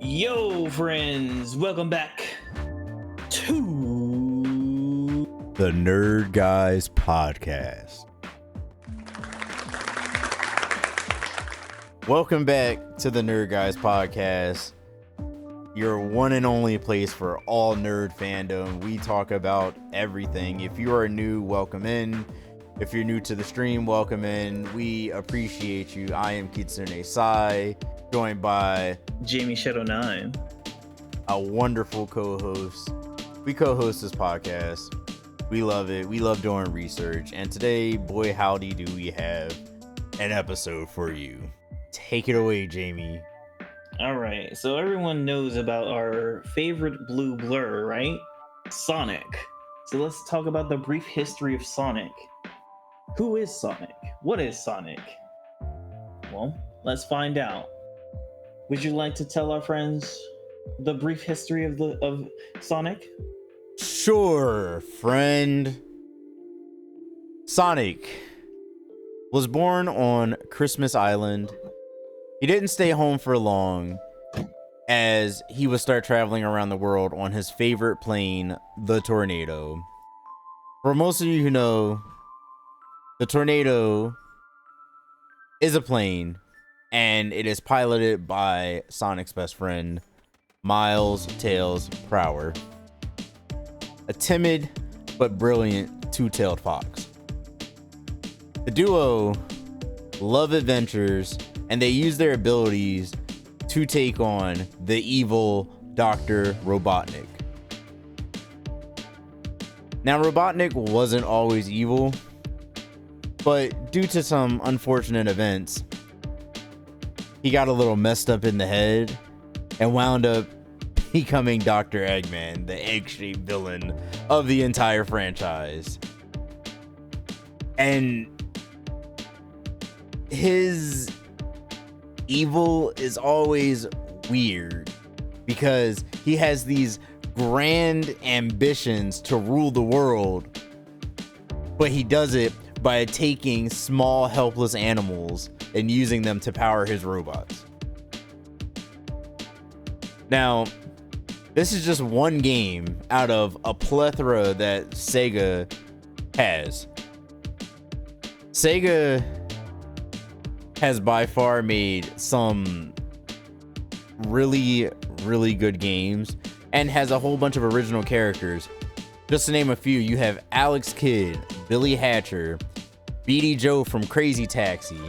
Yo, friends, welcome back to the Nerd Guys Podcast. Welcome back to the Nerd Guys Podcast, your one and only place for all nerd fandom. We talk about everything. If you are new, welcome in. If you're new to the stream, welcome in. We appreciate you. I am Kitsune Sai, joined by Jamie Shadow 9, a wonderful co-host. We co-host this podcast. We love it. We love doing research. And today, boy, howdy, do we have an episode for you. Take it away, Jamie. All right, so everyone knows about our favorite blue blur, right? Sonic. So let's talk about the brief history of Sonic. Who is Sonic? What is Sonic? Well, let's find out. Would you like to tell our friends the brief history of Sonic? Sure, friend. Sonic was born on Christmas Island. He didn't stay home for long, as he would start traveling around the world on his favorite plane, the Tornado. For most of you who know, the Tornado is a plane, and it is piloted by Sonic's best friend, Miles Tails Prower, a timid but brilliant two-tailed fox. The duo love adventures, and they use their abilities to take on the evil Dr. Robotnik. Now, Robotnik wasn't always evil, but due to some unfortunate events, he got a little messed up in the head and wound up becoming Dr. Eggman, the egg-shaped villain of the entire franchise. And his evil is always weird because he has these grand ambitions to rule the world, but he does it by taking small helpless animals and using them to power his robots. Now, this is just one game out of a plethora that Sega has. Sega has by far made some really, really good games and has a whole bunch of original characters. Just to name a few, you have Alex Kidd, Billy Hatcher, Beady Joe from Crazy Taxi,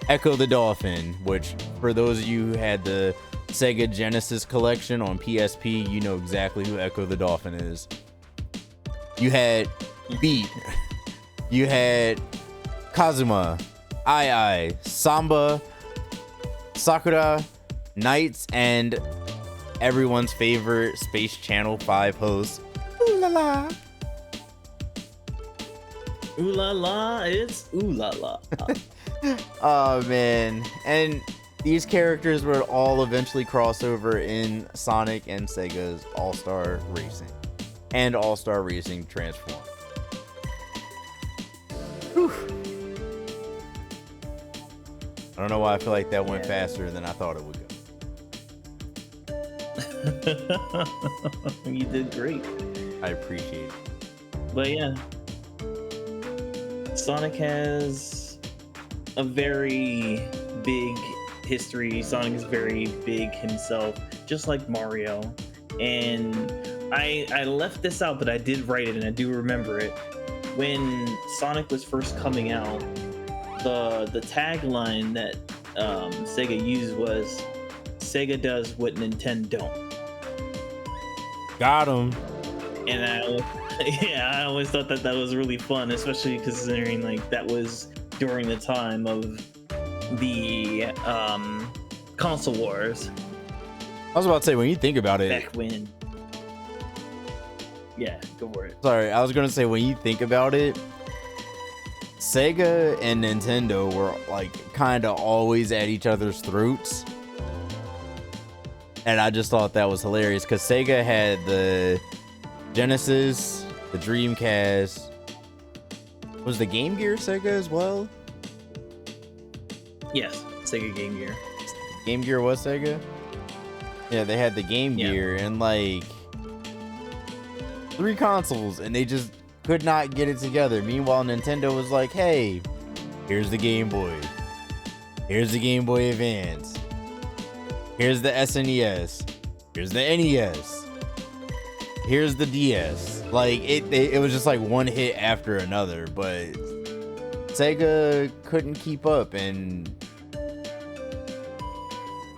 Echo the Dolphin, which for those of you who had the Sega Genesis collection on PSP, you know exactly who Echo the Dolphin is. You had Beat, you had Kazuma, Ai, Samba, Sakura, Knights, and everyone's favorite Space Channel 5 host, Ooh La La. Ooh la la, it's ooh la la. Oh man, and these characters would all eventually cross over in Sonic and Sega's All-Star Racing and All-Star Racing Transform. Whew. I don't know why I feel like that went faster than I thought it would go. You did great. I appreciate it. But yeah, Sonic has a very big history. Sonic is very big himself, just like Mario. And I left this out, but I did write it and I do remember it. When Sonic was first coming out, the tagline that Sega used was, Sega does what Nintendo don't. Got him. And I always thought that was really fun, especially considering like that was during the time of the console wars. I was about to say, when you think about it, back when. Yeah, go for it. Sorry, I was gonna say, when you think about it, Sega and Nintendo were like kind of always at each other's throats, and I just thought that was hilarious because Sega had the Genesis, the Dreamcast. Was the Game Gear Sega as well? Yes, Sega Game Gear. Game Gear was Sega? Yeah, they had the Game Yeah. Gear and like 3 consoles, and they just could not get it together. Meanwhile, Nintendo was like, "Hey, here's the Game Boy. Here's the Game Boy Advance. Here's the SNES. Here's the NES. Here's the DS." Like it was just like one hit after another, but Sega couldn't keep up, and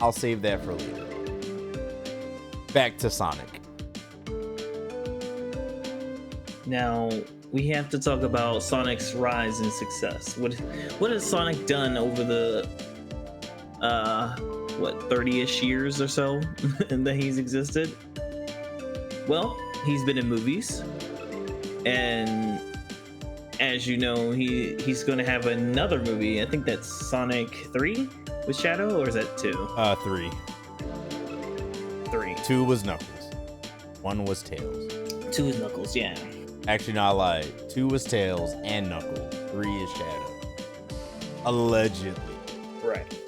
I'll save that for later. Back to Sonic. Now we have to talk about Sonic's rise and success. What has Sonic done over the 30-ish years or so that he's existed? Well, he's been in movies, and as you know, he's going to have another movie. I think that's Sonic 3 with Shadow, or is that 2? 3. 3. 2 was Knuckles. 1 was Tails. 2 is Knuckles, yeah. Actually, no, I lied. 2 was Tails and Knuckles. 3 is Shadow. Allegedly. Right.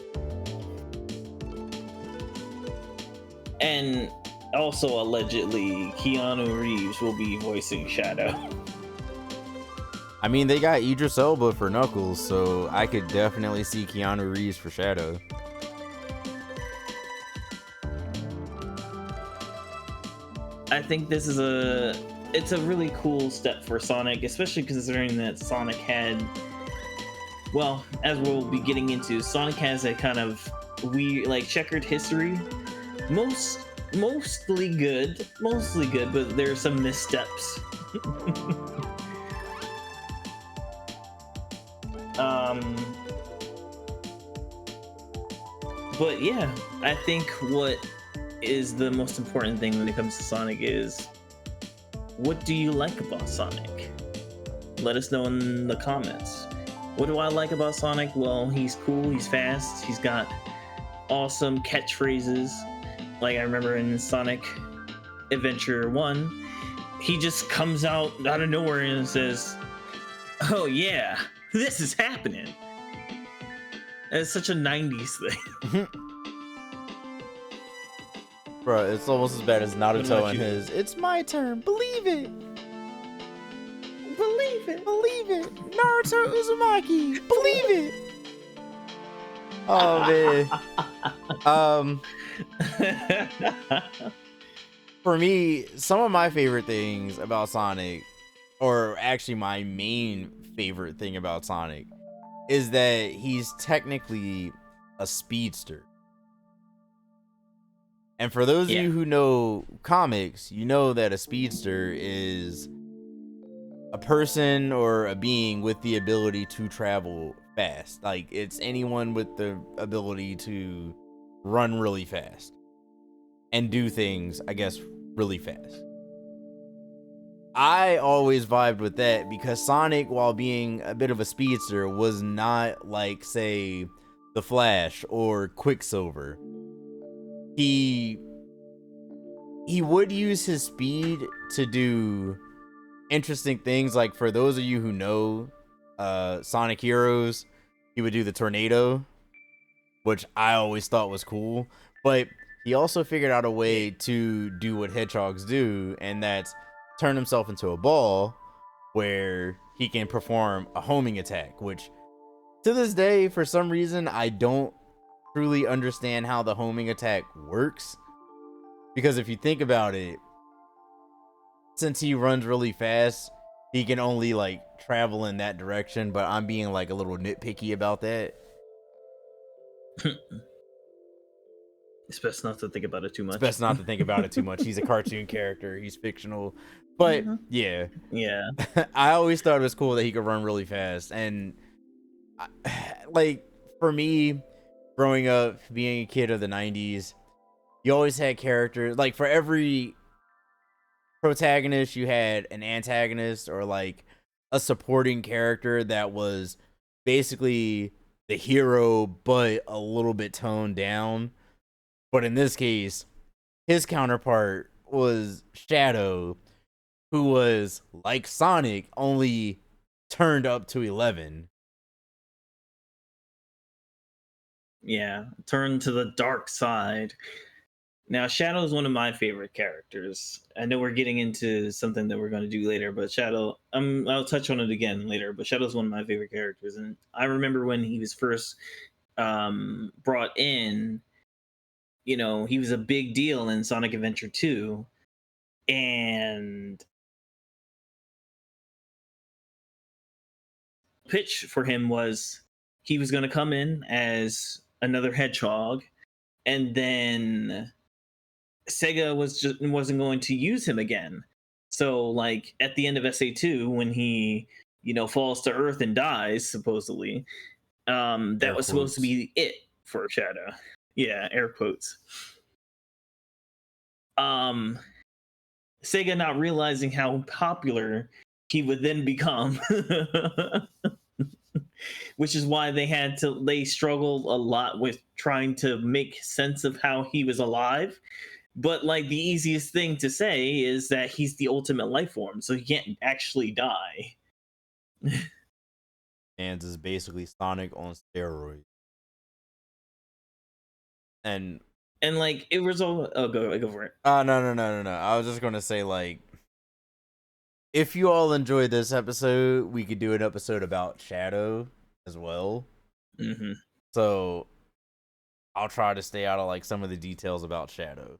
And also allegedly, Keanu Reeves will be voicing Shadow. I mean, they got Idris Elba for Knuckles, so I could definitely see Keanu Reeves for Shadow. I think this is it's a really cool step for Sonic, especially considering that Sonic had, well, as we'll be getting into, Sonic has a kind of weird, like, checkered history. Mostly good, but there are some missteps. But yeah, I think what is the most important thing when it comes to Sonic is, what do you like about Sonic? Let us know in the comments. What do I like about Sonic? Well, he's cool, he's fast, he's got awesome catchphrases. Like I remember in Sonic Adventure 1, he just comes out of nowhere and says, "Oh yeah, this is happening." It's such a 90s thing. Bro, it's almost as bad as Naruto and his, "It's my turn, believe it! Believe it! Believe it! Naruto Uzumaki, believe it!" Oh man. For me, some of my favorite things about Sonic, or actually my main favorite thing about Sonic, is that he's technically a speedster. And for those of you who know comics, you know that a speedster is a person or a being with the ability to travel fast. Like, it's anyone with the ability to run really fast and do things, I guess, really fast. I always vibed with that because Sonic, while being a bit of a speedster, was not like, say, the Flash or Quicksilver. He would use his speed to do interesting things. Like, for those of you who know Sonic Heroes, he would do the tornado, which I always thought was cool. But he also figured out a way to do what hedgehogs do, and that's turn himself into a ball where he can perform a homing attack, which to this day, for some reason, I don't truly understand how the homing attack works. Because if you think about it, since he runs really fast, he can only like travel in that direction, but I'm being like a little nitpicky about that. It's best not to think about it too much. It's best not to think about it too much. He's a cartoon character. He's fictional. But yeah. I always thought it was cool that he could run really fast. And like, for me, growing up, being a kid of the 90s, you always had characters. Like, for every protagonist, you had an antagonist or like a supporting character that was basically the hero, but a little bit toned down. But in this case, his counterpart was Shadow, who was like Sonic, only turned up to 11. Yeah, turn to the dark side. Now, Shadow is one of my favorite characters. I know we're getting into something that we're going to do later, but Shadow, I'll touch on it again later. But Shadow's one of my favorite characters, and I remember when he was first brought in. You know, he was a big deal in Sonic Adventure 2, and pitch for him was he was going to come in as another Hedgehog, and then Sega wasn't going to use him again. So like at the end of SA2 when he, you know, falls to earth and dies supposedly, that Air was supposed to quotes. be it for Shadow. Yeah, air quotes. Um Sega not realizing how popular he would then become. Which is why they struggled a lot with trying to make sense of how he was alive. But like the easiest thing to say is that he's the ultimate life form, so he can't actually die. And is basically Sonic on steroids. And And like it was all go for it. no. I was just gonna say, like, if you all enjoyed this episode, we could do an episode about Shadow as well. Mm-hmm. So I'll try to stay out of like some of the details about Shadow.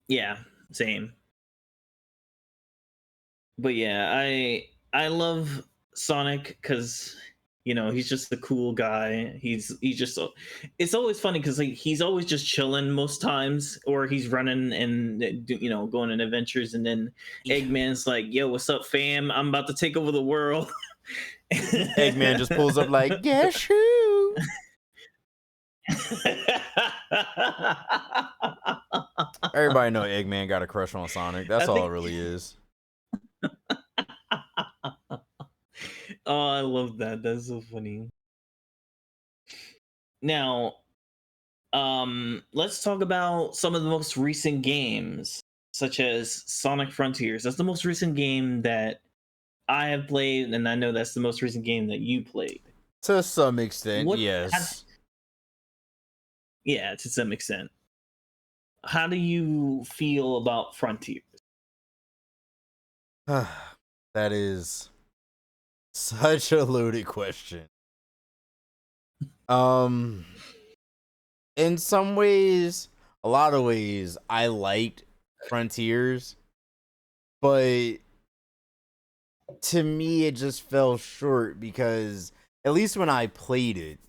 Yeah, same. But yeah, I love Sonic because you know he's just the cool guy. He's just it's always funny because like he's always just chilling most times, or he's running and you know going on adventures, and then Eggman's like, "Yo, what's up, fam? I'm about to take over the world." Eggman just pulls up like, guess who? Everybody know Eggman got a crush on Sonic. That's I all it think. really is. Oh, I love that. That's so funny. Now, let's talk about some of the most recent games, such as Sonic Frontiers. That's the most recent game that I have played, and I know that's the most recent game that you played. To some extent, What? yes. Yeah, to some extent. How do you feel about Frontiers? That is such a loaded question. Um, in some ways, a lot of ways, I liked Frontiers, but to me, it just fell short because at least when I played it,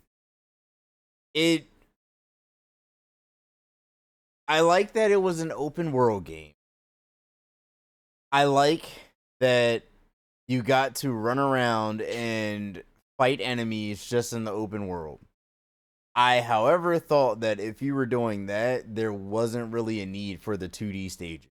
it I like that it was an open world game. I like that you got to run around and fight enemies just in the open world. I, however, thought that if you were doing that, there wasn't really a need for the 2D stages.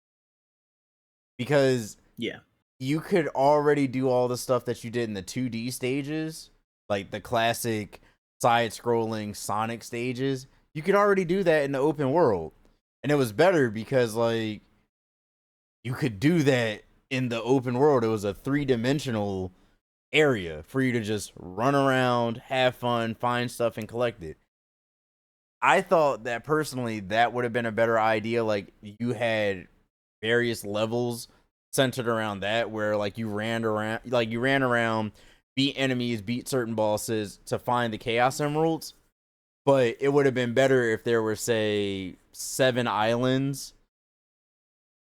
Because Yeah. you could already do all the stuff that you did in the 2D stages, like the classic side scrolling Sonic stages. You could already do that in the open world. And it was better because, like, you could do that in the open world. It was a 3-dimensional area for you to just run around, have fun, find stuff, and collect it. I thought that personally that would have been a better idea. Like you had various levels centered around that, where like you ran around, beat enemies, beat certain bosses to find the Chaos Emeralds. But it would have been better if there were, say, 7 islands,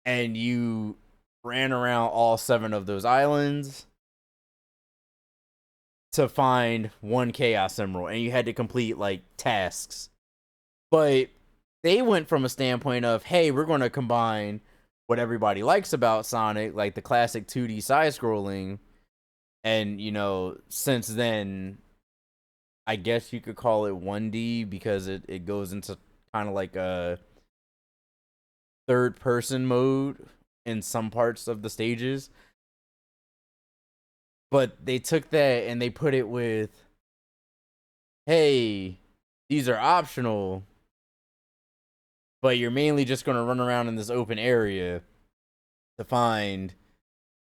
and you ran around all 7 of those islands to find one Chaos Emerald, and you had to complete like tasks. But they went from a standpoint of, hey, we're going to combine what everybody likes about Sonic, like the classic 2D side scrolling, and you know, since then, I guess you could call it 1D because it goes into kind of like a third person mode in some parts of the stages. But they took that and they put it with, hey, these are optional, but you're mainly just going to run around in this open area to find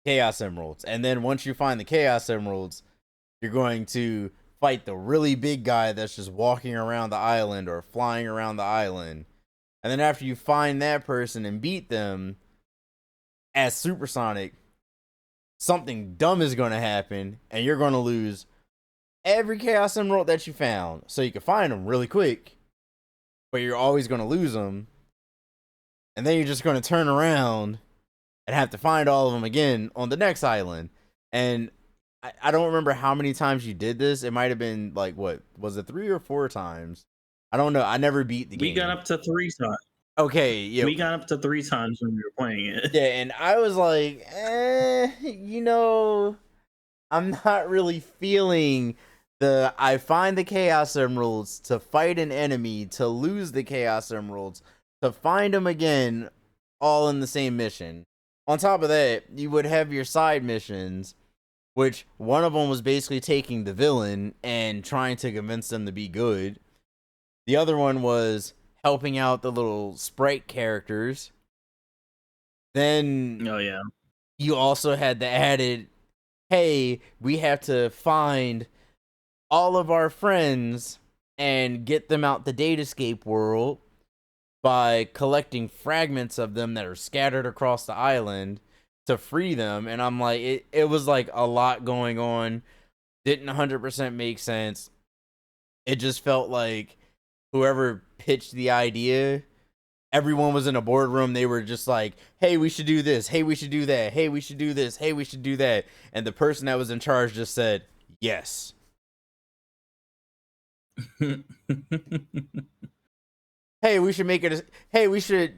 Chaos Emeralds. And then once you find the Chaos Emeralds, you're going to fight the really big guy that's just walking around the island or flying around the island. And then after you find that person and beat them as Supersonic, something dumb is going to happen, and you're going to lose every Chaos Emerald that you found. So you can find them really quick, but you're always going to lose them. And then you're just going to turn around and have to find all of them again on the next island. And I don't remember how many times you did this. It might have been like, what was it, 3 or 4 times? I don't know. I never beat the game. We got up to 3 times. Okay, yeah. We got up to 3 times when we were playing it. Yeah, and I was like, I'm not really feeling I find the Chaos Emeralds to fight an enemy, to lose the Chaos Emeralds, to find them again, all in the same mission. On top of that, you would have your side missions, which one of them was basically taking the villain and trying to convince them to be good. The other one was helping out the little sprite characters. Then, oh yeah, you also had the added, hey, we have to find all of our friends and get them out the Datascape world by collecting fragments of them that are scattered across the island to free them. And I'm like, it was like a lot going on. Didn't 100% make sense. It just felt like whoever pitched the idea, everyone was in a boardroom. They were just like, hey, we should do this. Hey, we should do that. Hey, we should do this. Hey, we should do that. And the person that was in charge just said, yes. Hey, we should we should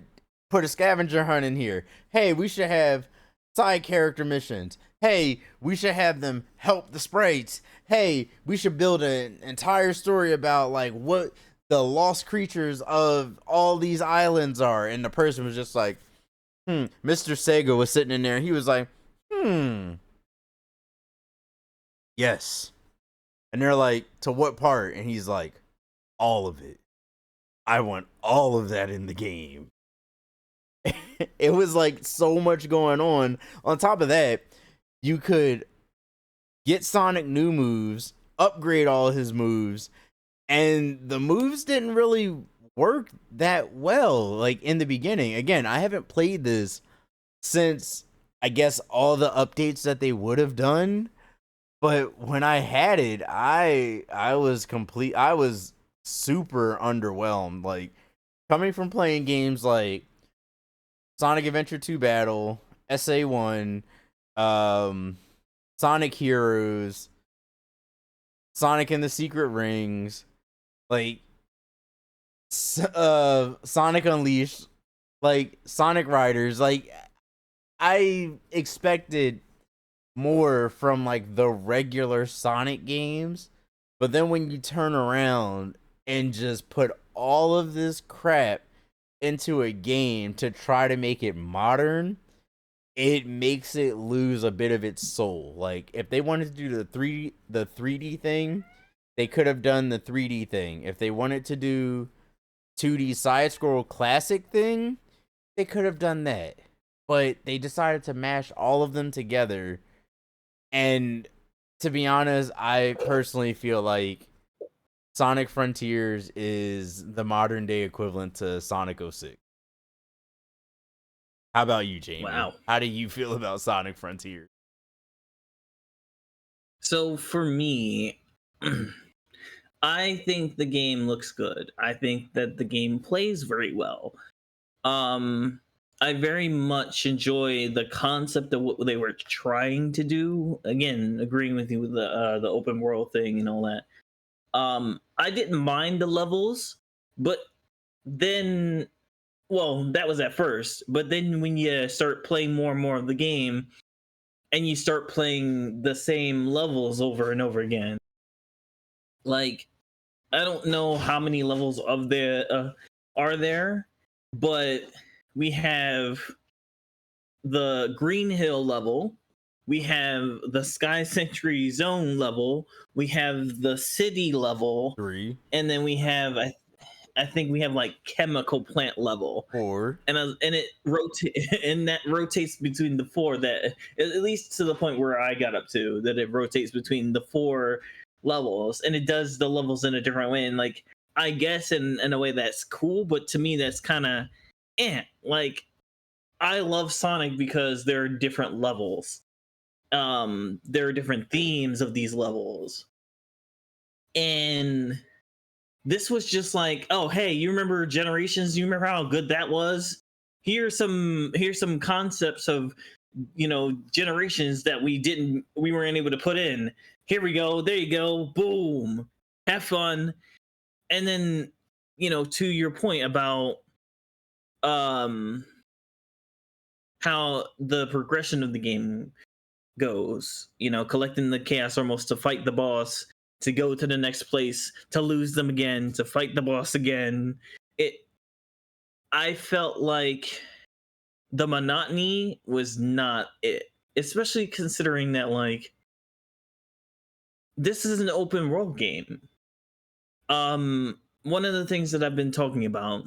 put a scavenger hunt in here. Hey, we should have side character missions. Hey, we should have them help the sprites. Hey, we should build an entire story about like what the lost creatures of all these islands are. And the person was just like, Mr. Sega was sitting in there. He was like, yes. And they're like, to what part? And he's like, all of it. I want all of that in the game. It was like so much going on. On top of that, you could get Sonic new moves, upgrade all his moves, and the moves didn't really work that well, like in the beginning. Again, I haven't played this since, I guess, all the updates that they would have done. But when I had it, I was super underwhelmed. Like, coming from playing games like Sonic Adventure 2 Battle, SA1, Sonic Heroes, Sonic and the Secret Rings, like Sonic Unleashed, like Sonic Riders, like I expected more from like the regular Sonic games, but then when you turn around and just put all of this crap into a game to try to make it modern, it makes it lose a bit of its soul. Like, if they wanted to do the 3D thing, they could have done the 3D thing. If they wanted to do 2D side scroll classic thing, they could have done that. But they decided to mash all of them together. And to be honest, I personally feel like Sonic Frontiers is the modern day equivalent to Sonic 06. How about you, Jamie? Wow. How do you feel about Sonic Frontiers? So for me, I think the game looks good. I think that the game plays very well. I very much enjoy the concept of what they were trying to do. Again, agreeing with you with the open world thing and all that. I didn't mind the levels, but then, well, that was at first. But then when you start playing more and more of the game, and you start playing the same levels over and over again, like, I don't know how many levels of the are there, but we have the Green Hill level, we have the Sky Century Zone level, we have the city level, 3, and then we have I think we have like chemical plant level 4, and it rotates and that rotates between the 4, that at least to the point where I got up to, that it rotates between the 4 levels, and it does the levels in a different way. And like, I guess in a way that's cool, but to me that's kind of like I love Sonic because there are different levels. There are different themes of these levels. And this was just like, oh hey, you remember Generations? You remember how good that was? Here's some concepts of Generations that we weren't able to put in. Here we go, there you go, boom, have fun. And then to your point about um how the progression of the game goes, collecting the chaos almost to fight the boss, to go to the next place, to lose them again, to fight the boss again. I felt like the monotony was not it, especially considering that like this is an open world game. One of the things that I've been talking about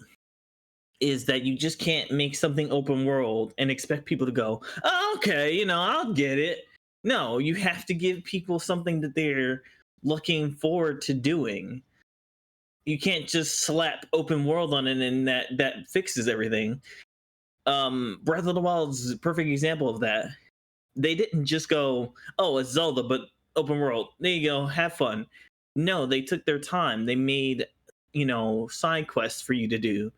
is that you just can't make something open world and expect people to go, oh, okay, I'll get it. No, you have to give people something that they're looking forward to doing. You can't just slap open world on it and that fixes everything. Breath of the Wild's a perfect example of that. They didn't just go, oh, it's Zelda, but open world. There you go, have fun. No, they took their time. They made, side quests for you to do.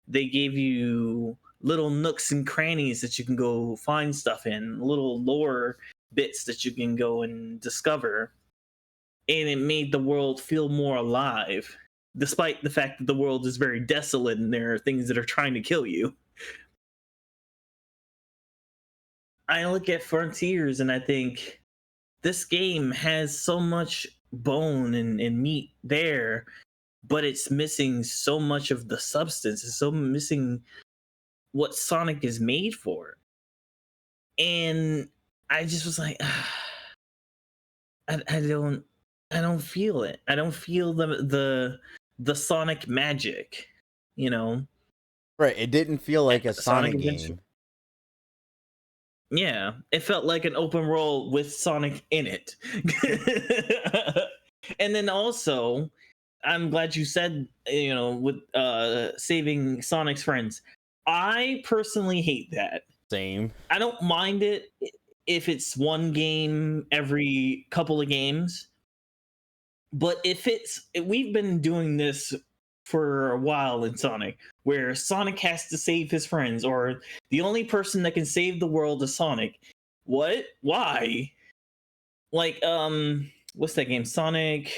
They gave you little nooks and crannies that you can go find stuff in, little lore bits that you can go and discover. And it made the world feel more alive, despite the fact that the world is very desolate and there are things that are trying to kill you. I look at Frontiers and I think this game has so much bone and meat there, but it's missing so much of the substance. It's so missing what Sonic is made for. And I just was like, I don't feel it. I don't feel the Sonic magic, you know. Right. It didn't feel like a Sonic Sonic Adventure. game. Yeah, it felt like an open world with Sonic in it. And then also, I'm glad you said, with saving Sonic's friends. I personally hate that. Same. I don't mind it if it's one game every couple of games. But we've been doing this for a while in Sonic, where Sonic has to save his friends, or the only person that can save the world is Sonic. What? Why? Like, what's that game? Sonic,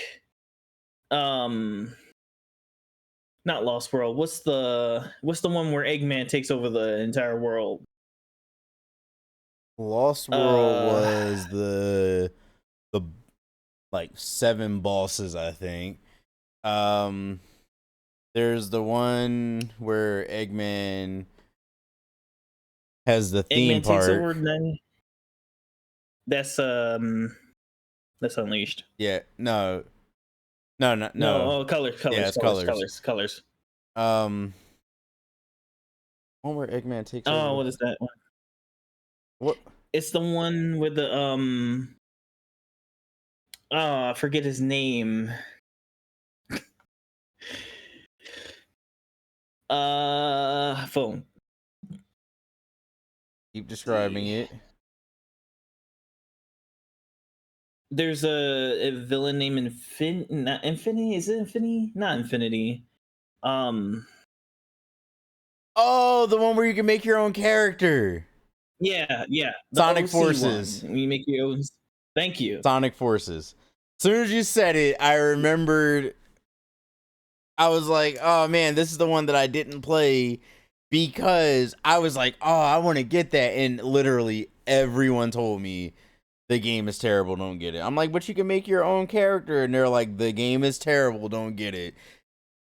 um, not Lost World. What's the one where Eggman takes over the entire world? Lost World Uh, was the like 7 bosses, I think. Um there's the one where Eggman has the theme Eggman takes park. over. Then that's Unleashed. Yeah, no. No, no, No, no. oh, colors, Yeah, colors, it's colors, colors. colors, colors. Um One where Eggman takes Oh, over. what is that one? What? It's the one with the oh, I forget his name. Phone. Keep describing it. There's a villain named not Infinity. Is it Infinity? Not Infinity. Um, Oh, the one where you can make your own character. yeah, the Sonic OC one. Forces. You make your own. Thank you. Sonic Forces. As soon as you said it, I remembered. I was like, oh man, this is the one that I didn't play because I was like, oh, I want to get that. And literally everyone told me the game is terrible, don't get it. I'm like, but you can make your own character. And they're like, the game is terrible, don't get it.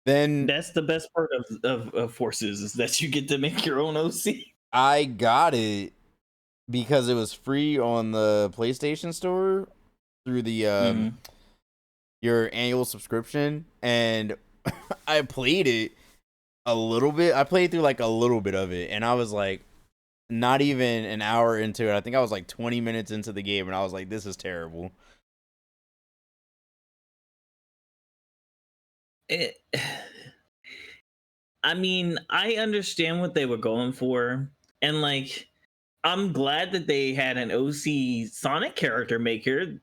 Then That's the best part of Forces is that you get to make your own OC. I got it because it was free on the PlayStation Store through the Mhm. your annual subscription, and I played it a little bit. I played through like a little bit of it, and I was like, not even an hour into it. I think I was like 20 minutes into the game, and I was like, this is terrible. it, I mean, I understand what they were going for, and like, I'm glad that they had an OC Sonic character maker,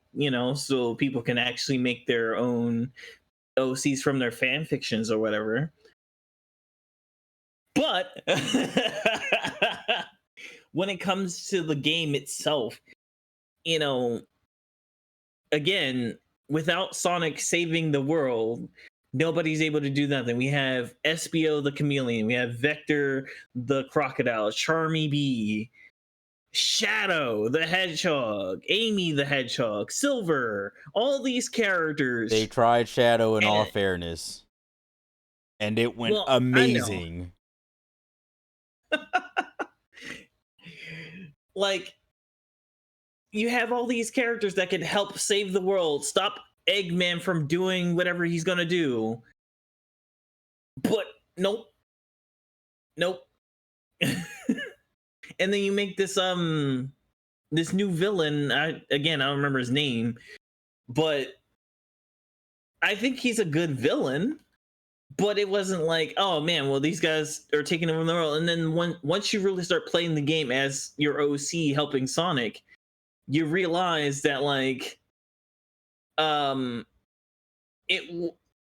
so people can actually make their own OCs from their fan fictions or whatever. But when it comes to the game itself, you know, again, without Sonic saving the world, nobody's able to do nothing. We have SBO the chameleon, we have Vector the crocodile, Charmy Bee, Shadow the Hedgehog, Amy the Hedgehog, Silver, all these They characters. tried Shadow in all And fairness, and it went well, I know. amazing. Like, you have all these characters that can help save the world, stop Eggman from doing whatever he's gonna do. But nope, nope. And then you make this new villain. I don't remember his name, but I think he's a good villain. But it wasn't like, oh man, well these guys are taking over the world. And then once you really start playing the game as your OC helping Sonic, you realize that like um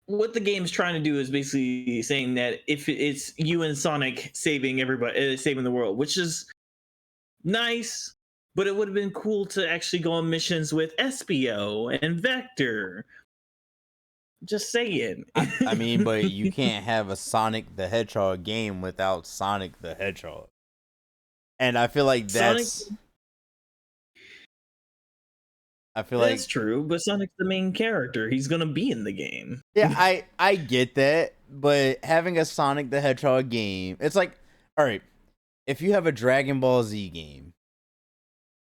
what the game's trying to do is basically saying that if it's you and Sonic saving everybody, saving the world, which is nice, but it would have been cool to actually go on missions with SBO and Vector. Just saying. I mean, but you can't have a Sonic the Hedgehog game without Sonic the Hedgehog. And I feel like Sonic, that's true, but Sonic's the main character. He's gonna be in the game. Yeah, I get that, but having a Sonic the Hedgehog game, it's like, all right, if you have a Dragon Ball Z game,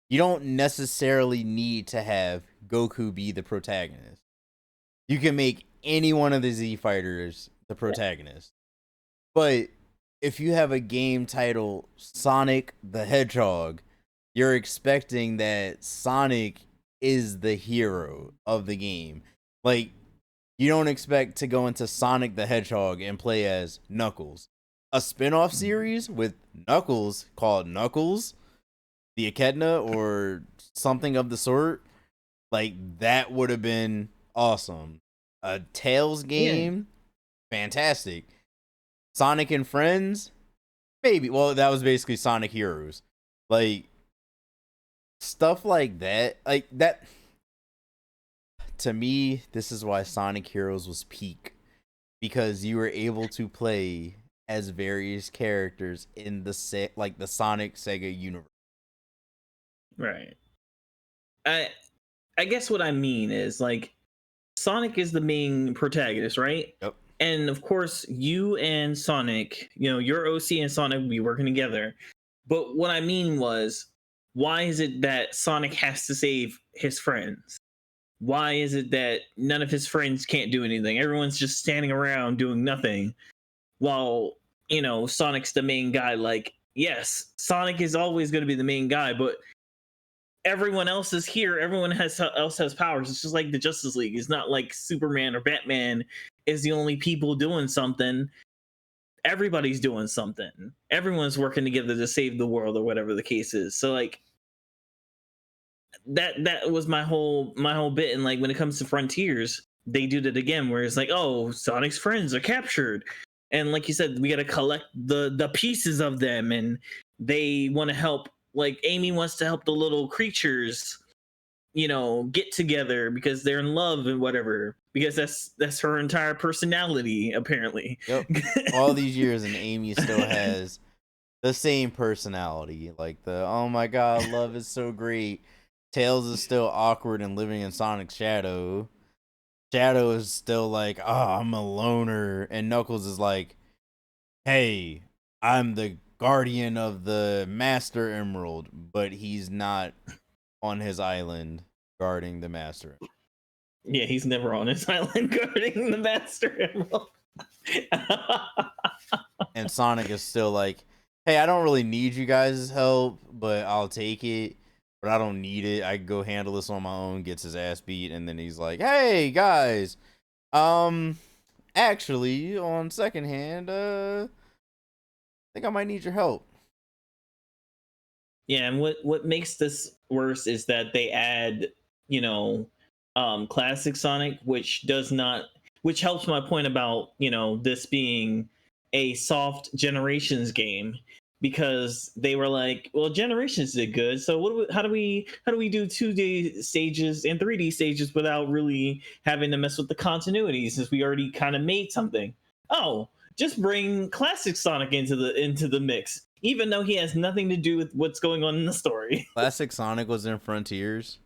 you don't necessarily need to have Goku be the protagonist. You can make any one of the Z fighters the protagonist. But if you have a game titled Sonic the Hedgehog, you're expecting that Sonic is the hero of the game. Like, you don't expect to go into Sonic the Hedgehog and play as Knuckles. A spin-off series with Knuckles called Knuckles, the Echidna, or something of the sort, like, that would have been awesome. A Tails game, fantastic. Sonic and Friends, maybe. Well, that was basically Sonic Heroes. Like, stuff like that. Like, that. To me, this is why Sonic Heroes was peak. Because you were able to play as various characters in the Sonic Sega universe. Right. I guess what I mean is, like, Sonic is the main protagonist, right? Yep. And of course, you and Sonic, your OC and Sonic will be working together. But what I mean was, why is it that Sonic has to save his friends? Why is it that none of his friends can't do anything? Everyone's just standing around doing nothing while, Sonic's the main guy. Like, yes, Sonic is always going to be the main guy, but everyone else is here. Everyone else has powers. It's just like the Justice League. It's not like Superman or Batman is the only people doing something. Everybody's doing something. Everyone's working together to save the world or whatever the case is. So like that was my whole bit. And like when it comes to Frontiers, they do that again where it's like, oh, Sonic's friends are captured. And like you said, we got to collect the pieces of them, and they want to help. Like Amy wants to help the little creatures, get together because they're in love and whatever. Because that's her entire personality, apparently. Yep. All these years, and Amy still has the same personality. Like oh my god, love is so great. Tails is still awkward and living in Sonic's shadow. Shadow is still like, oh, I'm a loner. And Knuckles is like, hey, I'm the guardian of the Master Emerald, but he's not on his island guarding the Master Emerald. Yeah, he's never on his island guarding the Master Emerald. And Sonic is still like, hey, I don't really need you guys' help, but I'll take it. But I don't need it. I can go handle this on my own. Gets his ass beat, and then he's like, hey, guys, Actually, on second hand, I think I might need your help. Yeah, and what makes this worse is that they add, you know, classic Sonic, which does not, which helps my point about, this being a soft Generations game, because they were like, well, Generations did good, so how do we do 2D stages and 3D stages without really having to mess with the continuity, since we already kind of made something? Oh, just bring classic Sonic into the mix, even though he has nothing to do with what's going on in the story. Classic Sonic was in Frontiers.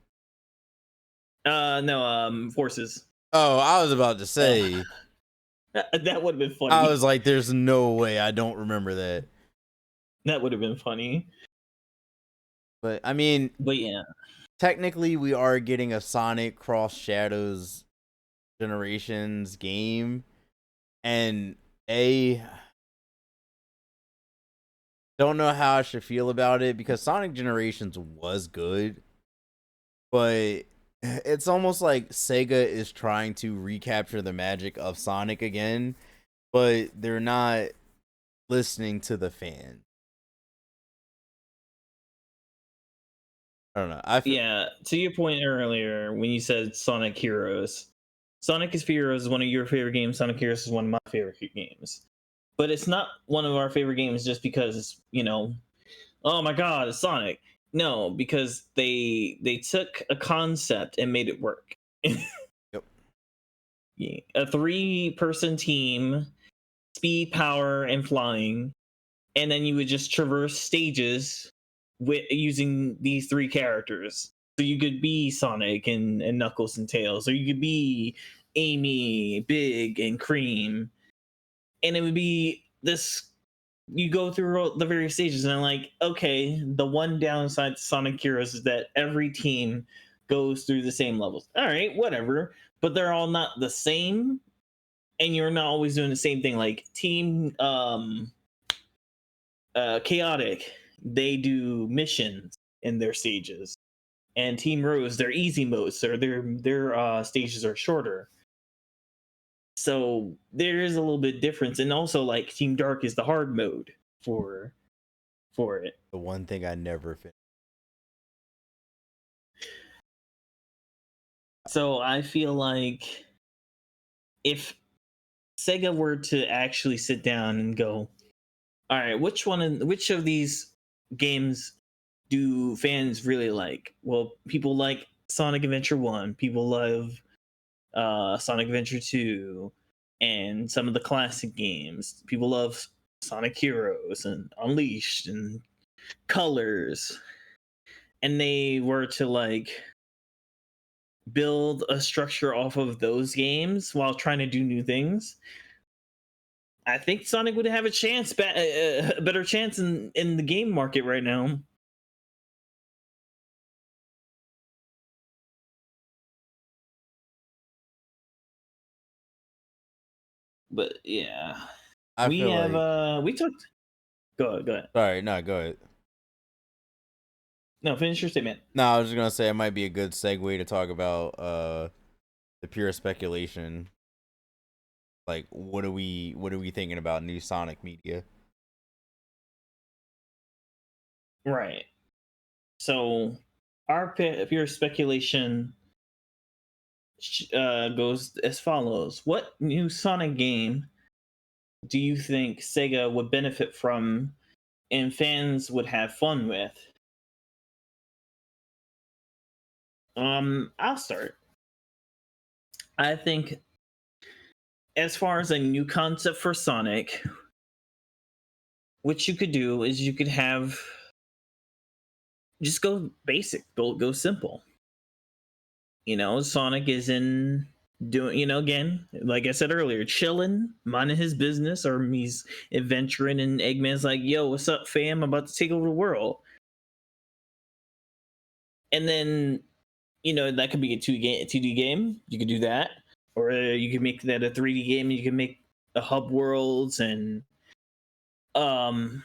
No, Forces. Oh, I was about to say. That would have been I funny. was like, there's no way I don't remember that. That would have been funny. But I mean, But yeah, technically, we are getting a Sonic Cross Shadows Generations game, and a don't know how I should feel about it because Sonic Generations was good, but it's almost like Sega is trying to recapture the magic of Sonic again, but they're not listening to the fans. I don't know. yeah. To your point earlier, when you said Sonic Heroes, Sonic is Heroes is one of your favorite games. Sonic Heroes is one of my favorite games. But it's not one of our favorite games just because, oh my god, it's Sonic. No, because they took a concept and made it work. Yep. Yeah. A three-person team, speed, power, and flying, and then you would just traverse stages with using these three characters. So you could be Sonic and Knuckles and Tails, or you could be Amy, Big, and Cream, and it would be this. You go through all the various stages, and I'm like, okay, the one downside to Sonic Heroes is that every team goes through the same levels. All right, whatever, but they're all not the same, and you're not always doing the same thing. Like Team Chaotic, they do missions in their stages, and Team Rose, their easy modes, so their stages are shorter. So there is a little bit difference, and also like Team Dark is the hard mode for it. The one thing I never finished. So I feel like if Sega were to actually sit down and go, all right, which of these games do fans really like? Well, people like Sonic Adventure 1, people love Sonic Adventure 2, and some of the classic games. People love Sonic Heroes and Unleashed and Colors. And they were to like build a structure off of those games while trying to do new things. I think Sonic would have a chance, a better chance in the game market right now. But yeah, I we feel have like. we talked. Go ahead. Sorry, no, go ahead. No, finish your statement. No, I was just gonna say it might be a good segue to talk about the pure speculation. Like, what are we thinking about new Sonic media? Right. So our pure speculation goes as follows: what new Sonic game do you think Sega would benefit from and fans would have fun with? I'll start. I think, as far as a new concept for Sonic, what you could do is you could have, just go basic, go simple. Sonic is in doing, again, like I said earlier, chilling, minding his business, or he's adventuring, and Eggman's like, "Yo, what's up, fam? I'm about to take over the world." And then, that could be a 2D game. You could do that, or you could make that a 3D game. And you can make a hub worlds and um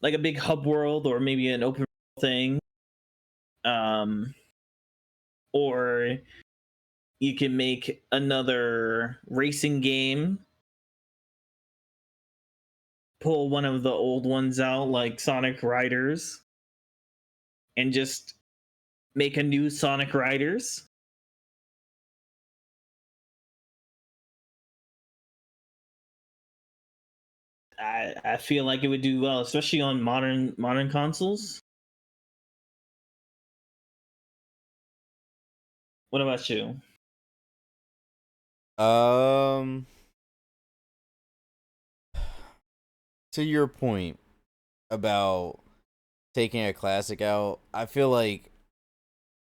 like a big hub world, or maybe an open thing, um or You can make another racing game, pull one of the old ones out like Sonic Riders, and just make a new Sonic Riders. I feel like it would do well, especially on modern consoles. What about you? Um, to your point about taking a classic out, I feel like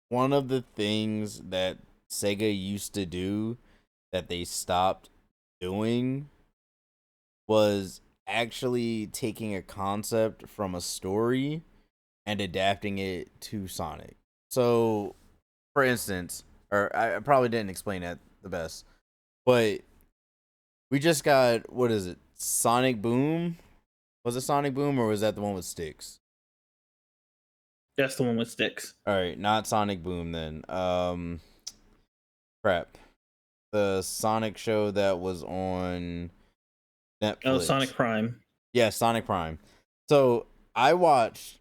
one of the things that Sega used to do that they stopped doing was actually taking a concept from a story and adapting it to Sonic. So, for instance, or I probably didn't explain that the best, but we just got, what is it? Sonic Boom? Was it Sonic Boom or was that the one with sticks? That's the one with sticks. All right, not Sonic Boom then. Crap. The Sonic show that was on Oh, Sonic Netflix. Prime. Yeah, Sonic Prime. So I watched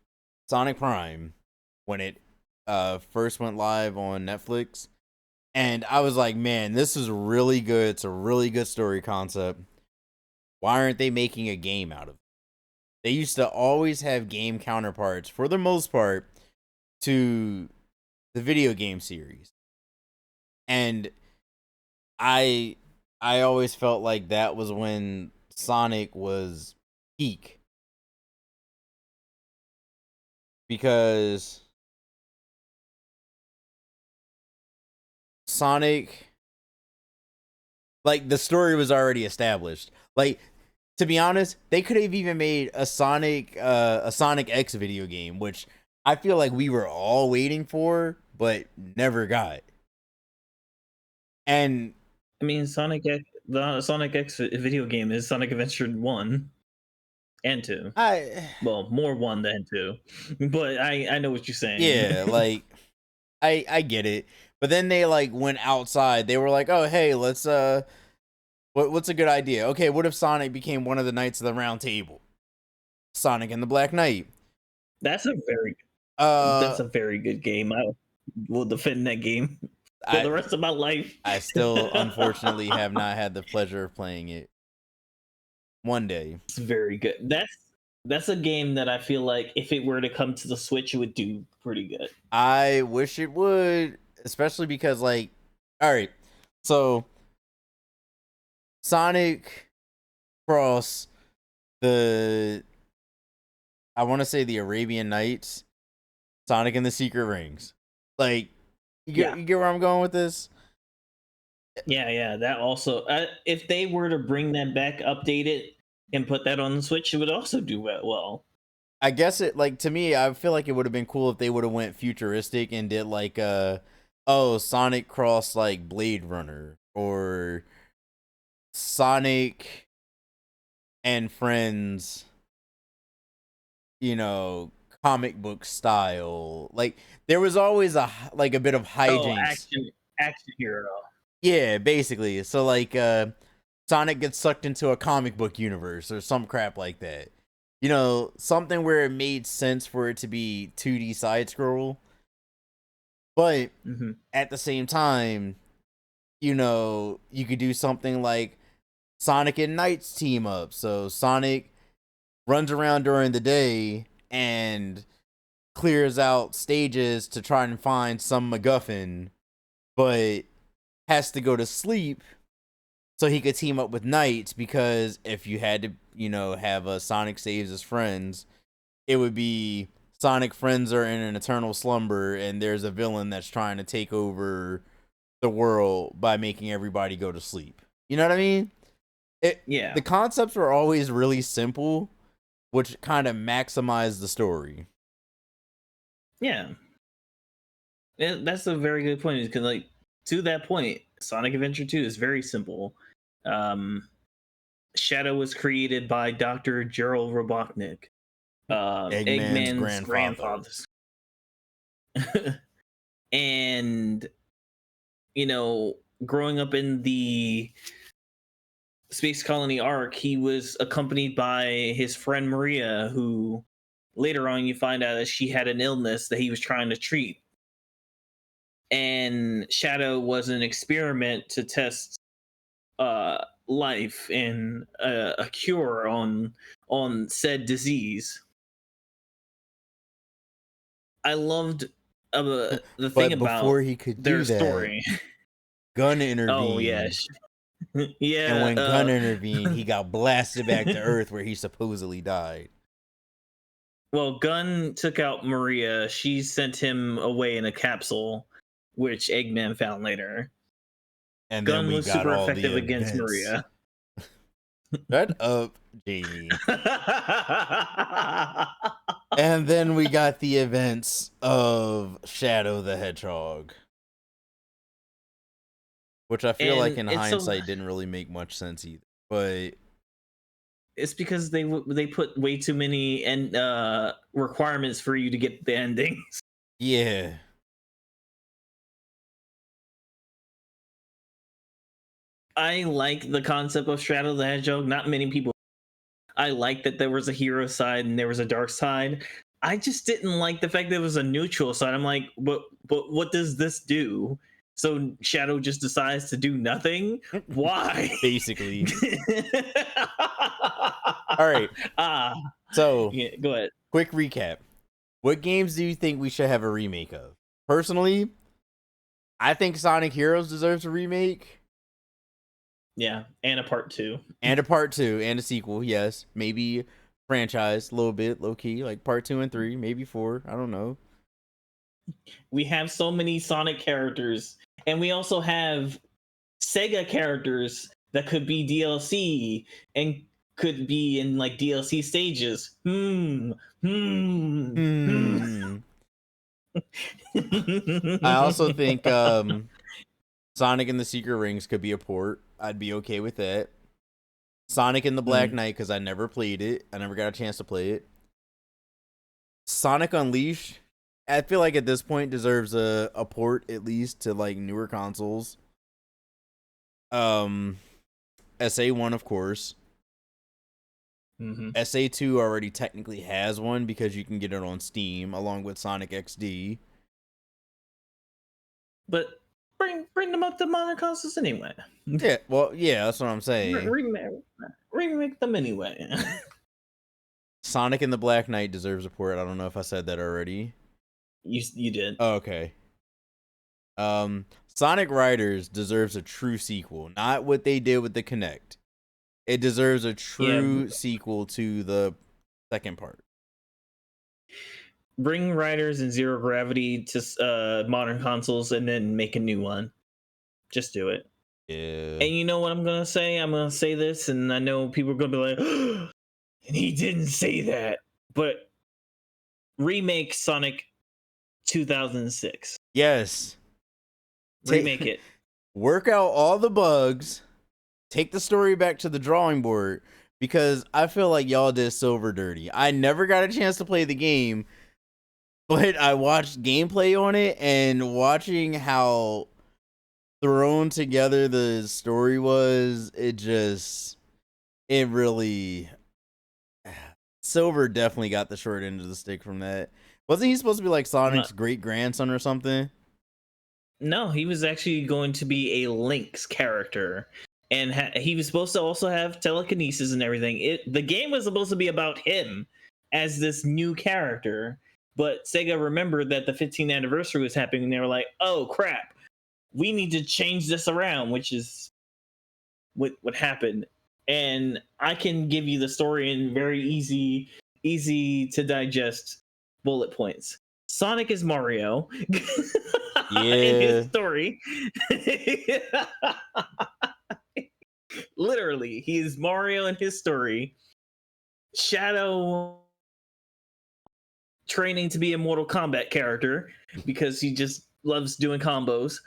Sonic Prime when it first went live on Netflix, and I was like, man, this is really good. It's a really good story concept. Why aren't they making a game out of it? They used to always have game counterparts, for the most part, to the video game series. And I I always felt like that was when Sonic was peak, because Sonic, like, the story was already established. Like, to be honest, they could have even made a Sonic X video game, which I feel like we were all waiting for but never got. And I mean, the Sonic X video game is Sonic Adventure 1 and 2. I Well, more 1 than 2. But I know what you're saying. yeah, like, I get it. But then they like went outside. They were like, "Oh, hey, let's what's a good idea? Okay, what if Sonic became one of the Knights of the Round Table? Sonic and the Black Knight." That's a very Uh that's a very good game. I will defend that game for I the rest of my life. I still unfortunately have not had the pleasure of playing it. One day. It's very good. That's a game that I feel like if it were to come to the Switch, it would do pretty good. I wish it would, especially because, like, all right. So Sonic Cross the, I want to say, the Arabian Nights, Sonic and the Secret Rings. Like, Yeah, you get where I'm going with this? yeah. That also, if they were to bring that back, update it, and put that on the Switch, it would also do well. I guess it, like, to me, I feel like it would have been cool if they would have went futuristic and did like Sonic Cross like Blade Runner, or Sonic and Friends, comic book style. Like, there was always a bit of Oh, hijinks. action hero. Yeah, basically. So like Sonic gets sucked into a comic book universe or some crap like that. Something where it made sense for it to be 2D side scroll, but Hmm. at the same time, you could do something like Sonic and Knights team up. So Sonic runs around during the day and clears out stages to try and find some MacGuffin, but has to go to sleep so he could team up with Knights, because if you had to, have a Sonic saves his friends, it would be Sonic friends are in an eternal slumber and there's a villain that's trying to take over the world by making everybody go to sleep. You know what I mean? Yeah, The concepts were always really simple, which kind of maximized the story. yeah. That's a very good point. Because, like, to that point, Sonic Adventure 2 is very simple. Um, Shadow was created by Dr. Gerald Robotnik, Eggman's Eggman's grandfather. grandfather. And, you know, growing up in the Space Colony arc, he was accompanied by his friend Maria, who later on you find out that she had an illness that he was trying to treat. And Shadow was an experiment to test life and a cure on said disease. I loved the thing But about before he could their do that, story. Gun Oh intervened. yes, yeah. And when Gun intervened, he got blasted back to Earth where he supposedly died. Well, Gunn took out Maria. She sent him away in a capsule, which Eggman found later. And then Gunn we was got super all effective the against events. Maria. Shut up, Jamie. And then we got the events of Shadow the Hedgehog. Which I feel like in hindsight didn't really make much sense either. But it's because they put way too many requirements for you to get the endings. yeah. I like the concept of Shadow the Hedgehog. Not many people. I like that there was a hero side and there was a dark side. I just didn't like the fact that it was a neutral side. I'm like, but what does this do? So Shadow just decides to do nothing? Why? Basically. All right. So, yeah, go ahead. Quick recap. What games do you think we should have a remake of? Personally, I think Sonic Heroes deserves a remake. Yeah, and a part 2. And a part 2 and a sequel, yes. Maybe franchise a little bit, low key, like part 2 and 3, maybe 4. I don't know. We have so many Sonic characters, and we also have Sega characters that could be DLC and could be in like DLC stages. I also think Sonic and the Secret Rings could be a port. I'd be okay with that. Sonic and the Black Knight, because I never played it. I never got a chance to play it. Sonic Unleashed, I feel like at this point deserves a port at least to like newer consoles. SA1, of course. SA2 already technically has one because you can get it on Steam along with Sonic XD. But bring them up to modern consoles anyway. Yeah, well, yeah, that's what I'm saying. Remake them anyway. Sonic and the Black Knight deserves a port. I don't know if I said that already. You did. Oh, okay. Sonic Riders deserves a true sequel, not what they did with the Kinect. It deserves a true sequel to the second part. Bring Riders and Zero Gravity to modern consoles and then make a new one. Just do it. Yeah. And you know what I'm gonna say? I'm gonna say this, and I know people are gonna be like, and he didn't say that. But remake Sonic 2006. Yes. Remake it. Work out all the bugs. Take the story back to the drawing board, because I feel like y'all did Silver dirty. I never got a chance to play the game, but I watched gameplay on it, and watching how thrown together the story was, it really... Silver definitely got the short end of the stick from that. Wasn't he supposed to be like Sonic's great-grandson or something? No, he was actually going to be a Link's character. And he was supposed to also have telekinesis and everything. The game was supposed to be about him as this new character. But Sega remembered that the 15th anniversary was happening, and they were like, oh, crap. We need to change this around, which is what happened. And I can give you the story in very easy to digest bullet points. Sonic is Mario. Yeah. In his story. Literally, he is Mario in his story. Shadow training to be a Mortal Kombat character because he just loves doing combos.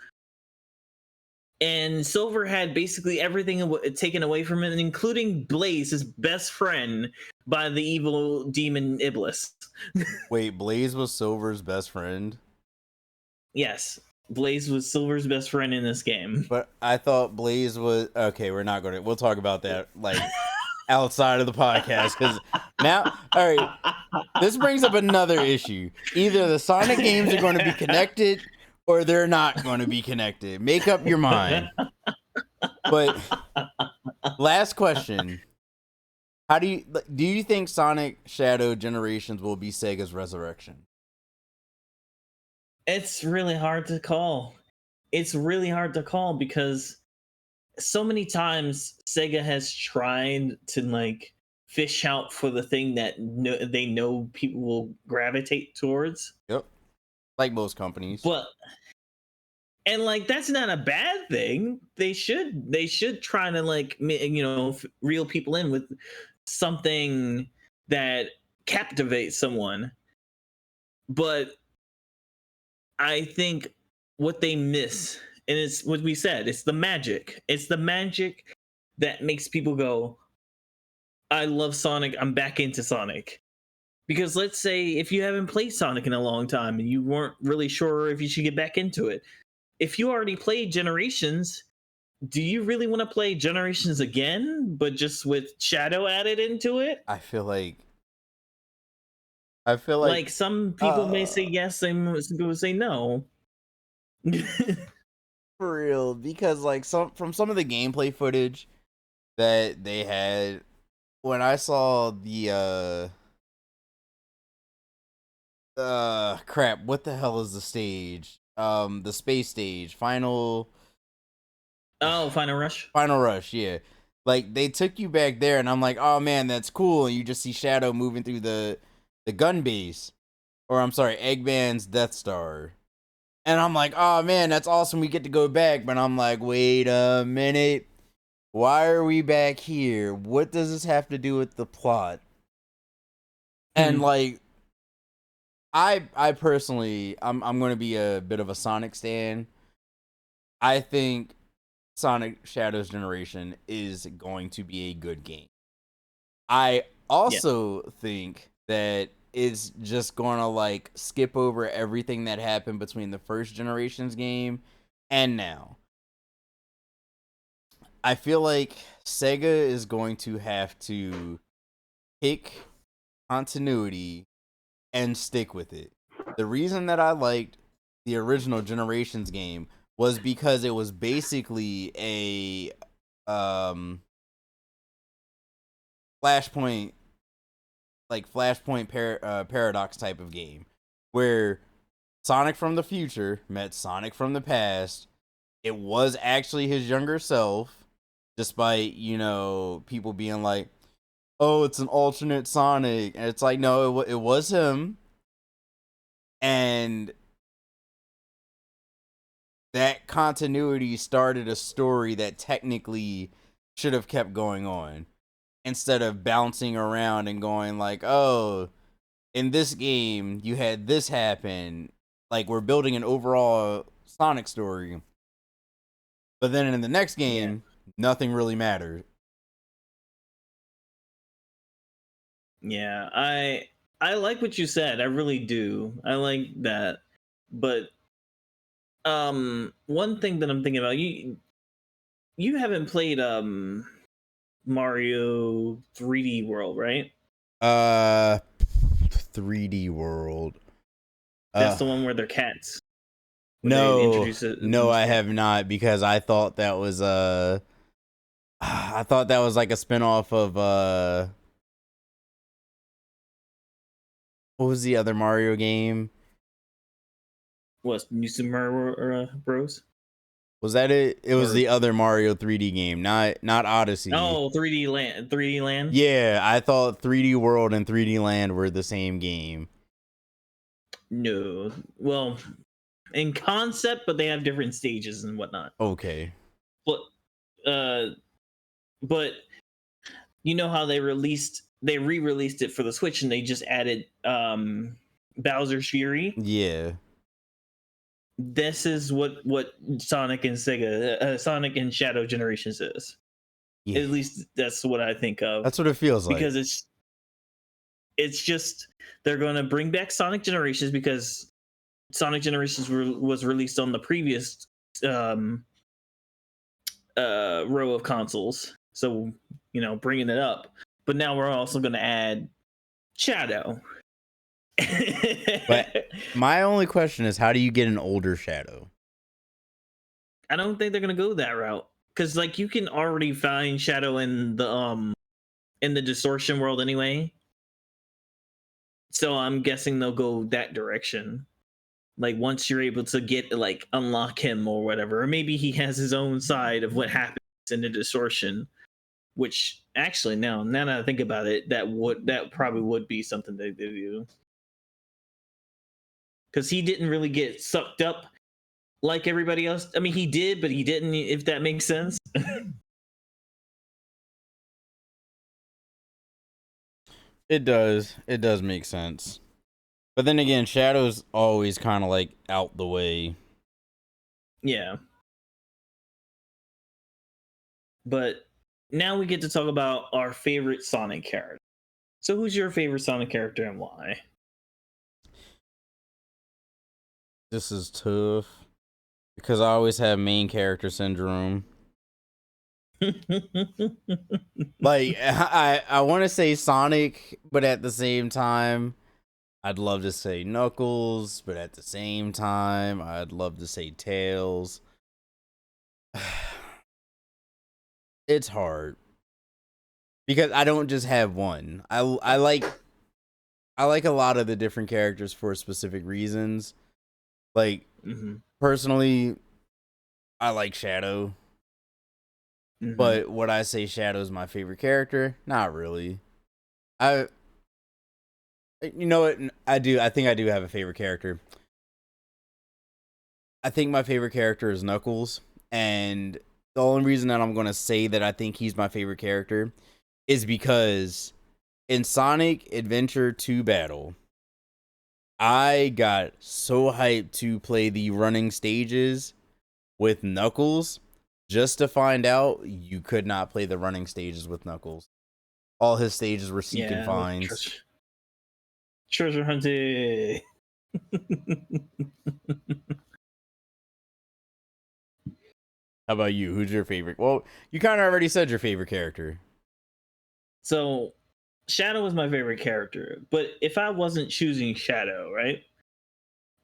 And Silver had basically everything taken away from him, including Blaze, his best friend, by the evil demon Iblis. Wait, Blaze was Silver's best friend? Yes. Blaze was Silver's best friend in this game. But I thought Blaze was okay. We'll talk about that like outside of the podcast because now, all right, this brings up another issue. Either the Sonic games are going to be connected or they're not going to be connected. Make up your mind. But last question. How do you think Sonic Shadow Generations will be Sega's resurrection? It's really hard to call. It's really hard to call because so many times Sega has tried to like fish out for the thing that they know people will gravitate towards. Yep. Like most companies. But and like that's not a bad thing. They should try to like reel people in with something that captivates someone. But I think what they miss, and it's what we said, it's the magic. It's the magic that makes people go, I love Sonic, I'm back into Sonic. Because let's say if you haven't played Sonic in a long time and you weren't really sure if you should get back into it, if you already played Generations, do you really want to play Generations again, but just with Shadow added into it? I feel like like some people may say yes, some people will say no. For real, because like some of the gameplay footage that they had when I saw the crap, what the hell is the stage? The space stage, Final Rush, yeah. Like they took you back there and I'm like, "Oh man, that's cool." And you just see Shadow moving through the gun base, or I'm sorry, Eggman's Death Star. And I'm like, "Oh man, that's awesome. We get to go back." But I'm like, "Wait a minute. Why are we back here? What does this have to do with the plot?" And like I personally I'm going to be a bit of a Sonic stan. I think Sonic Shadows Generation is going to be a good game. I also think that it's just going to like skip over everything that happened between the first Generations game and now. I feel like Sega is going to have to pick continuity and stick with it. The reason that I liked the original Generations game was because it was basically a Flashpoint paradox type of game where Sonic from the future met Sonic from the past. It was actually his younger self, despite, people being like, "Oh, it's an alternate Sonic." And it's like, no, it was him. And that continuity started a story that technically should have kept going on, instead of bouncing around and going like, "Oh, in this game you had this happen." Like, we're building an overall Sonic story, but then in the next game, nothing really mattered. Yeah, I like what you said. I really do. I like that. But one thing that I'm thinking about, you haven't played Mario 3D World, right? 3D World. That's the one where they're cats. No, I have not, because I thought that was I thought that was like a spinoff of what was the other Mario game? What, New Super Mario Bros? Was that it? It was the other Mario 3D game, not Odyssey. Oh, 3D Land. 3D Land? Yeah, I thought 3D World and 3D Land were the same game. No. Well, in concept, but they have different stages and whatnot. Okay. But you know how they re-released it for the Switch and they just added Bowser's Fury? Yeah. This is what Sonic and Sonic and Shadow Generations is. Yeah. At least that's what I think of. That's what it feels like. Because it's just they're going to bring back Sonic Generations because Sonic Generations was released on the previous um, row of consoles. So, bringing it up. But now we're also going to add Shadow. But my only question is, how do you get an older Shadow? I don't think they're going to go that route. Because, like, you can already find Shadow in the distortion world anyway. So I'm guessing they'll go that direction. Like once you're able to get like unlock him or whatever, or maybe he has his own side of what happens in the distortion. Which actually, now that I think about it, that probably would be something they do. Because he didn't really get sucked up like everybody else. I mean, he did, but he didn't. If that makes sense. It does. It does make sense. But then again, Shadow's always kind of like out the way. Yeah. But now we get to talk about our favorite Sonic character. So who's your favorite Sonic character and why? This is tough because I always have main character syndrome. Like I want to say Sonic, but at the same time, I'd love to say Knuckles, but at the same time, I'd love to say Tails. It's hard because I don't just have one. I like a lot of the different characters for specific reasons. Like personally, I like Shadow. But would I say Shadow's my favorite character? Not really. You know what? I do. I think I do have a favorite character. I think my favorite character is Knuckles. And the only reason that I'm going to say that I think he's my favorite character is because in Sonic Adventure 2 Battle, I got so hyped to play the running stages with Knuckles just to find out you could not play the running stages with Knuckles. All his stages were seek and finds. Treasure hunting. How about you? Who's your favorite? Well, you kind of already said your favorite character. So, Shadow is my favorite character, but if I wasn't choosing Shadow, right?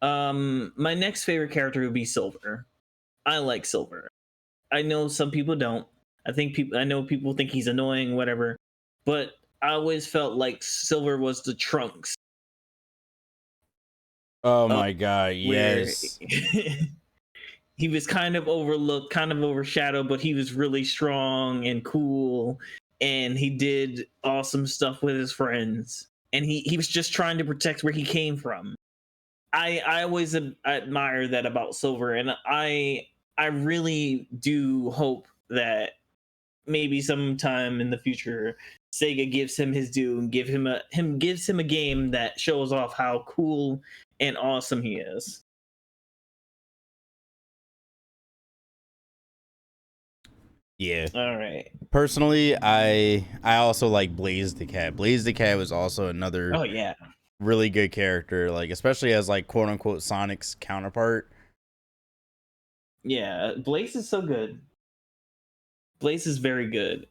My next favorite character would be Silver. I like Silver. I know some people don't. I know people think he's annoying, whatever. But I always felt like Silver was the Trunks. Oh my god, where yes. he was kind of overlooked, kind of overshadowed, but he was really strong and cool, and he did awesome stuff with his friends. And he was just trying to protect where he came from. I always admire that about Silver, and I really do hope that maybe sometime in the future Sega gives him his due and gives him a game that shows off how cool and awesome he is. Yeah. All right. Personally, I also like Blaze the Cat. Blaze the Cat was also another Oh yeah, really good character, like especially as like quote unquote Sonic's counterpart. yeah. Blaze is so good. Blaze is very good.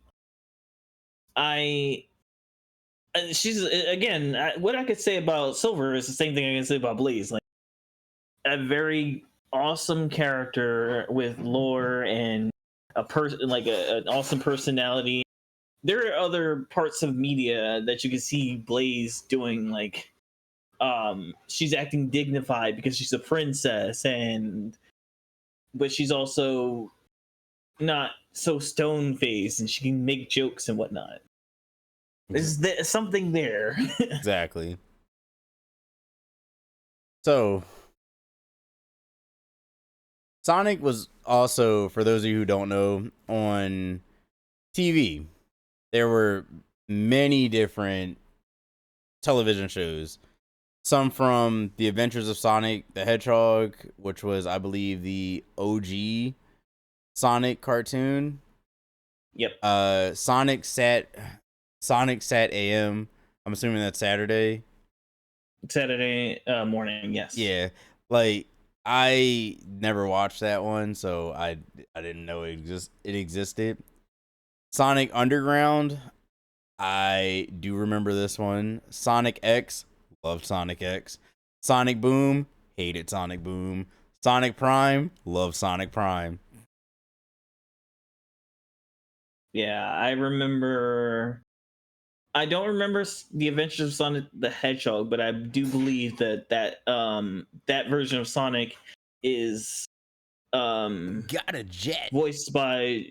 She's again. What I could say about Silver is the same thing I can say about Blaze. Like a very awesome character with lore and a person like an awesome personality. There are other parts of media that you can see Blaze doing, like she's acting dignified because she's a princess, but she's also not so stone faced and she can make jokes and whatnot. There's something there. Exactly. So Sonic was also, for those of you who don't know, on TV. There were many different television shows. Some from The Adventures of Sonic the Hedgehog, which was, I believe, the OG Sonic cartoon. Yep. Sonic Sat AM. I'm assuming that's Saturday. Saturday morning, yes. Yeah. Like, I never watched that one, so I didn't know it existed. Sonic Underground, I do remember this one. Sonic X, loved Sonic X. Sonic Boom, hated Sonic Boom. Sonic Prime, loved Sonic Prime. Yeah, I remember. I don't remember the Adventures of Sonic the Hedgehog, but I do believe that version of Sonic is Got a jet. voiced by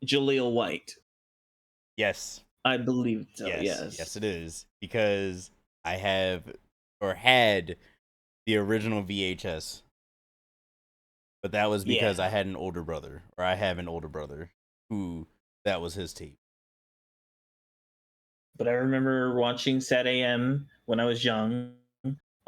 Jaleel White. Yes. I believe so. Yes. Yes. Yes, it is. Because I have or had the original VHS. But that was because Yeah. I had an older brother, or I have an older brother who that was his tape. But I remember watching Sat AM when I was young.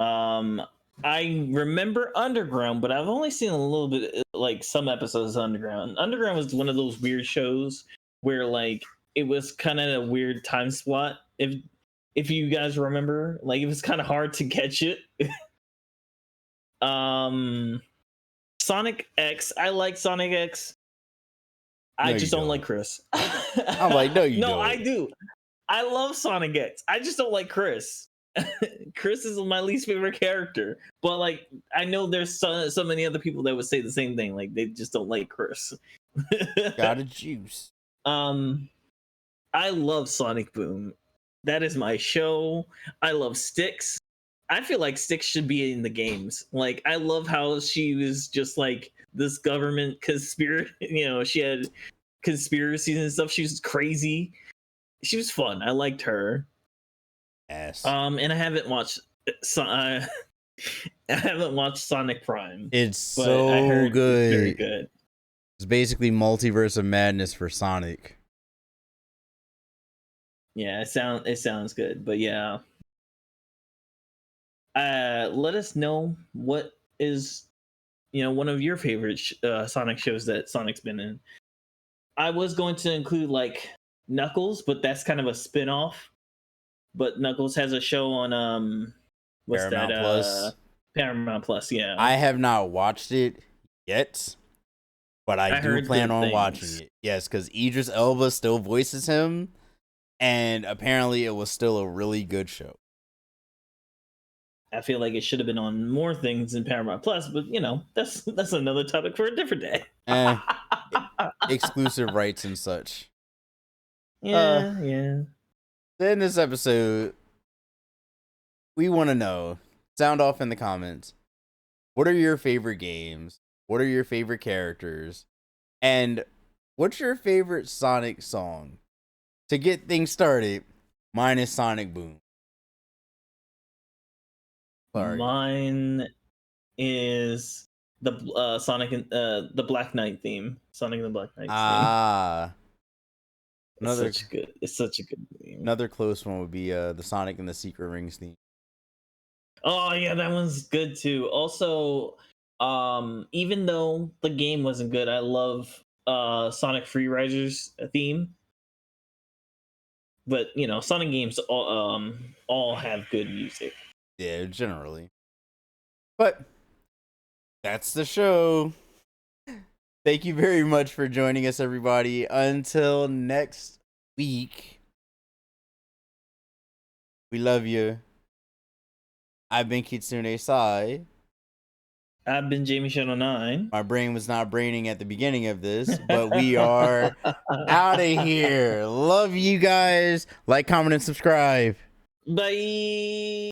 Um, I remember Underground, but I've only seen a little bit, like some episodes of Underground. Underground was one of those weird shows where like it was kind of a weird time slot. If you guys remember, like it was kind of hard to catch it. um, Sonic X, I like Sonic X. I No, you just don't like don't. Chris. I'm like, no, you no, don't. I do. I love Sonic X. I just don't like Chris. Chris is my least favorite character. But like I know there's so many other people that would say the same thing. Like they just don't like Chris. Got a juice. um I love Sonic Boom. That is my show. I love Styx. I feel like Styx should be in the games. Like I love how she was just like this government conspiracy, she had conspiracies and stuff. She was crazy. She was fun. I liked her. Ass. And I haven't watched. I haven't watched Sonic Prime, It's but I so heard it's very good. good. It's basically multiverse of madness for Sonic. Yeah, it sounds good, but yeah. Let us know what is one of your favorite Sonic shows that Sonic's been in. I was going to include like Knuckles, but that's kind of a spin-off. But Knuckles has a show on what's that? Paramount Plus. Paramount Plus. Yeah, I have not watched it yet, but I do heard plan good on watching things. it. Yes, because Idris Elba still voices him, and apparently it was still a really good show. I feel like it should have been on more things in Paramount Plus, but that's another topic for a different day. Eh, exclusive rights and such. Yeah. In this episode, we want to know. Sound off in the comments. What are your favorite games? What are your favorite characters? And what's your favorite Sonic song? To get things started, mine is Sonic Boom. Sorry. Mine is the Sonic and the Black Knight theme. Sonic and the Black Knight theme. Ah. It's such a good theme. Another close one would be the Sonic and the Secret Rings theme. Oh yeah, that one's good too. Also, even though the game wasn't good, I love Sonic Free Riders theme. But Sonic games all have good music. Yeah, generally. But that's the show. Thank you very much for joining us, everybody. Until next week, we love you. I've been Kitsune Sai. I've been Jamie Shadow 9. My brain was not braining at the beginning of this, but we are out of here. Love you guys. Like, comment, and subscribe. Bye.